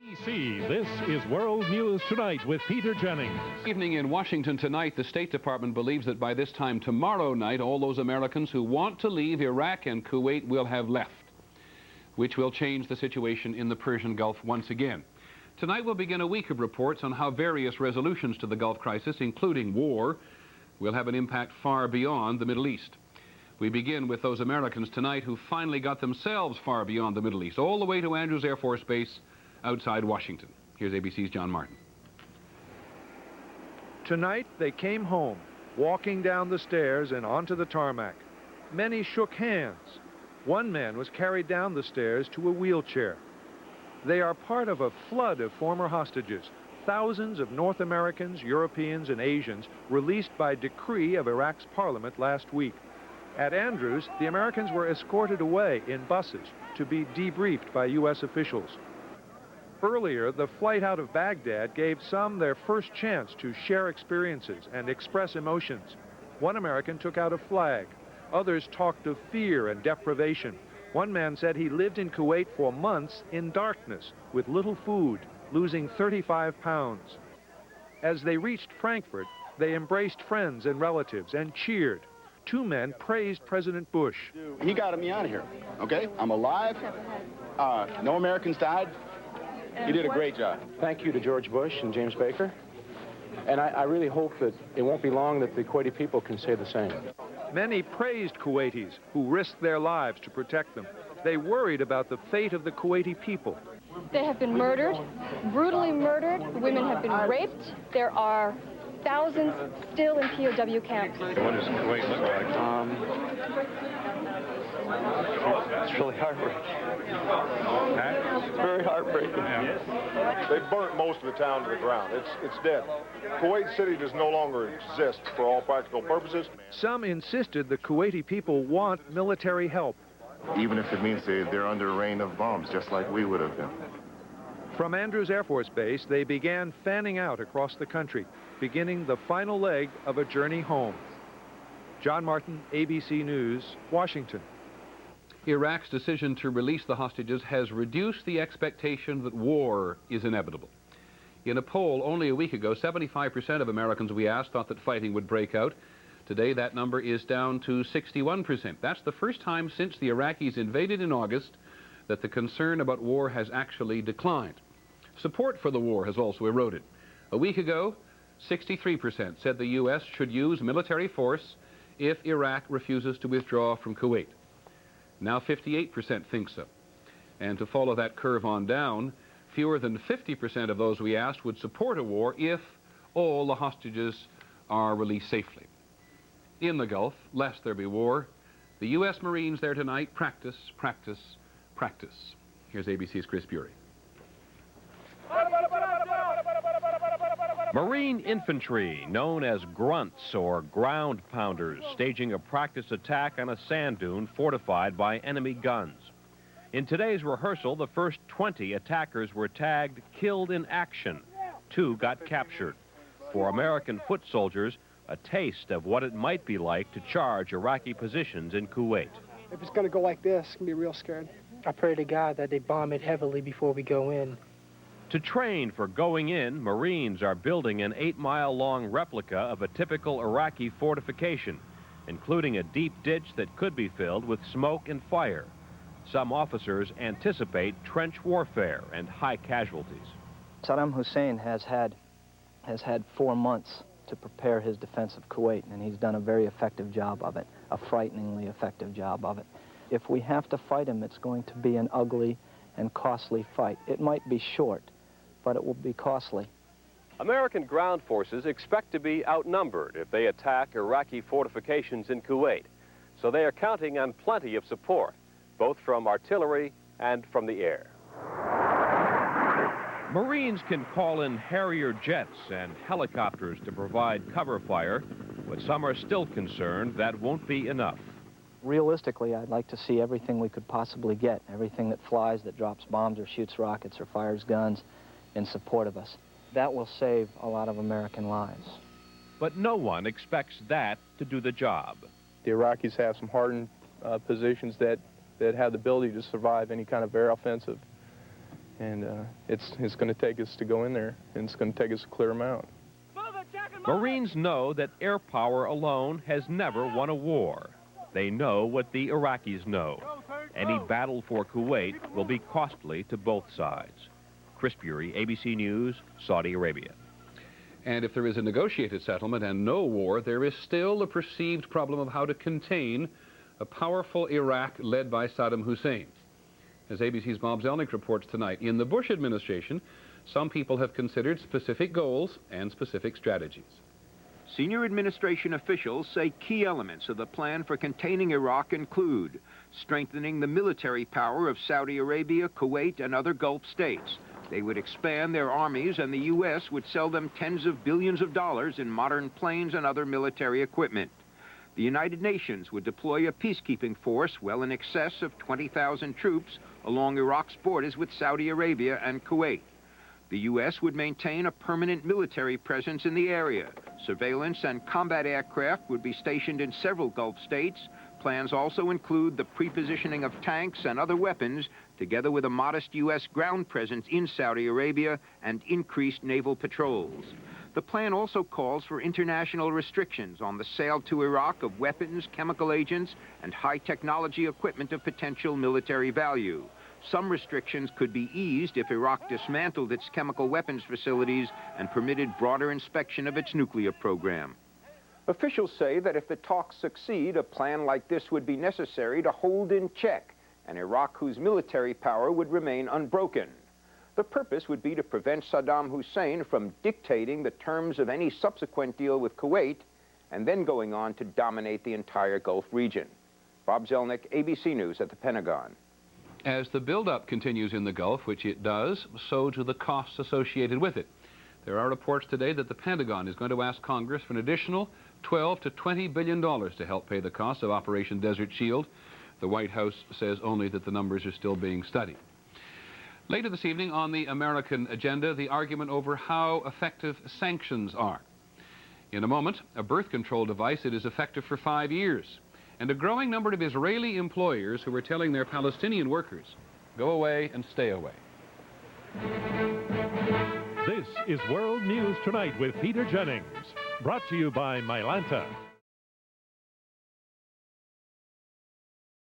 This is World News Tonight with Peter Jennings. Evening in Washington tonight, the State Department believes that by this time tomorrow night, all those Americans who want to leave Iraq and Kuwait will have left, which will change the situation in the Persian Gulf once again. Tonight we'll begin a week of reports on how various resolutions to the Gulf crisis, including war, will have an impact far beyond the Middle East. We begin with those Americans tonight who finally got themselves far beyond the Middle East, all the way to Andrews Air Force Base outside Washington. Here's ABC's John Martin. Tonight, they came home, walking down the stairs and onto the tarmac. Many shook hands. One man was carried down the stairs to a wheelchair. They are part of a flood of former hostages, thousands of North Americans, Europeans, and Asians released by decree of Iraq's parliament last week. At Andrews, the Americans were escorted away in buses to be debriefed by U.S. officials. Earlier, the flight out of Baghdad gave some their first chance to share experiences and express emotions. One American took out a flag. Others talked of fear and deprivation. One man said he lived in Kuwait for months in darkness with little food, losing 35 pounds. As they reached Frankfurt, they embraced friends and relatives and cheered. Two men praised President Bush. He got me out of here, okay? I'm alive. No Americans died. He did a great job. Thank you to George Bush and James Baker. And I really hope that it won't be long that the Kuwaiti people can say the same. Many praised Kuwaitis who risked their lives to protect them. They worried about the fate of the Kuwaiti people. They have been murdered, brutally murdered. Women have been raped. There are thousands still in POW camps. What does Kuwait look like? It's really heartbreaking. It's very heartbreaking. Yeah. They burnt most of the town to the ground. It's dead. Kuwait City does no longer exist for all practical purposes. Some insisted the Kuwaiti people want military help. Even if it means they're under a rain of bombs, just like we would have been. From Andrews Air Force Base, they began fanning out across the country, beginning the final leg of a journey home. John Martin, ABC News, Washington. Iraq's decision to release the hostages has reduced the expectation that war is inevitable. In a poll only a week ago, 75% of Americans we asked thought that fighting would break out. Today, that number is down to 61%. That's the first time since the Iraqis invaded in August that the concern about war has actually declined. Support for the war has also eroded. A week ago, 63% said the U.S. should use military force if Iraq refuses to withdraw from Kuwait. Now 58% think so. And to follow that curve on down, fewer than 50% of those we asked would support a war if all the hostages are released safely. In the Gulf, lest there be war, the U.S. Marines there tonight practice, practice, practice. Here's ABC's Chris Bury. Marine infantry, known as grunts or ground pounders, staging a practice attack on a sand dune fortified by enemy guns. In today's rehearsal, the first 20 attackers were tagged killed in action. 2 got captured. For American foot soldiers, a taste of what it might be like to charge Iraqi positions in Kuwait. If it's going to go like this, I'm going to be real scared. I pray to God that they bomb it heavily before we go in. To train for going in, Marines are building an 8-mile-long replica of a typical Iraqi fortification, including a deep ditch that could be filled with smoke and fire. Some officers anticipate trench warfare and high casualties. Saddam Hussein has had 4 months to prepare his defense of Kuwait, and he's done a very effective job of it, a frighteningly effective job of it. If we have to fight him, it's going to be an ugly and costly fight. It might be short, but it will be costly. American ground forces expect to be outnumbered if they attack Iraqi fortifications in Kuwait, so they are counting on plenty of support, both from artillery and from the air. Marines can call in Harrier jets and helicopters to provide cover fire, but some are still concerned that won't be enough. Realistically, I'd like to see everything we could possibly get, everything that flies, that drops bombs or shoots rockets or fires guns in support of us. That will save a lot of American lives. But no one expects that to do the job. The Iraqis have some hardened positions that have the ability to survive any kind of air offensive. And it's going to take us to go in there, and it's going to take us to clear them out. Marines know that air power alone has never won a war. They know what the Iraqis know. Any battle for Kuwait will be costly to both sides. Chris Bury, ABC News, Saudi Arabia. And if there is a negotiated settlement and no war, there is still the perceived problem of how to contain a powerful Iraq led by Saddam Hussein. As ABC's Bob Zelnick reports tonight, in the Bush administration, some people have considered specific goals and specific strategies. Senior administration officials say key elements of the plan for containing Iraq include strengthening the military power of Saudi Arabia, Kuwait, and other Gulf states. They would expand their armies, and the U.S. would sell them tens of billions of dollars in modern planes and other military equipment. The United Nations would deploy a peacekeeping force well in excess of 20,000 troops along Iraq's borders with Saudi Arabia and Kuwait. The U.S. would maintain a permanent military presence in the area. Surveillance and combat aircraft would be stationed in several Gulf states. Plans also include the pre-positioning of tanks and other weapons, together with a modest U.S. ground presence in Saudi Arabia and increased naval patrols. The plan also calls for international restrictions on the sale to Iraq of weapons, chemical agents, and high-technology equipment of potential military value. Some restrictions could be eased if Iraq dismantled its chemical weapons facilities and permitted broader inspection of its nuclear program. Officials say that if the talks succeed, a plan like this would be necessary to hold in check an Iraq whose military power would remain unbroken. The purpose would be to prevent Saddam Hussein from dictating the terms of any subsequent deal with Kuwait and then going on to dominate the entire Gulf region. Bob Zelnick, ABC News at the Pentagon. As the buildup continues in the Gulf, which it does, so do the costs associated with it. There are reports today that the Pentagon is going to ask Congress for an additional $12 to $20 billion to help pay the costs of Operation Desert Shield. The White House says only that the numbers are still being studied. Later this evening on the American agenda, the argument over how effective sanctions are. In a moment, a birth control device that is effective for 5 years. And a growing number of Israeli employers who are telling their Palestinian workers, go away and stay away. This is World News Tonight with Peter Jennings, brought to you by Mylanta.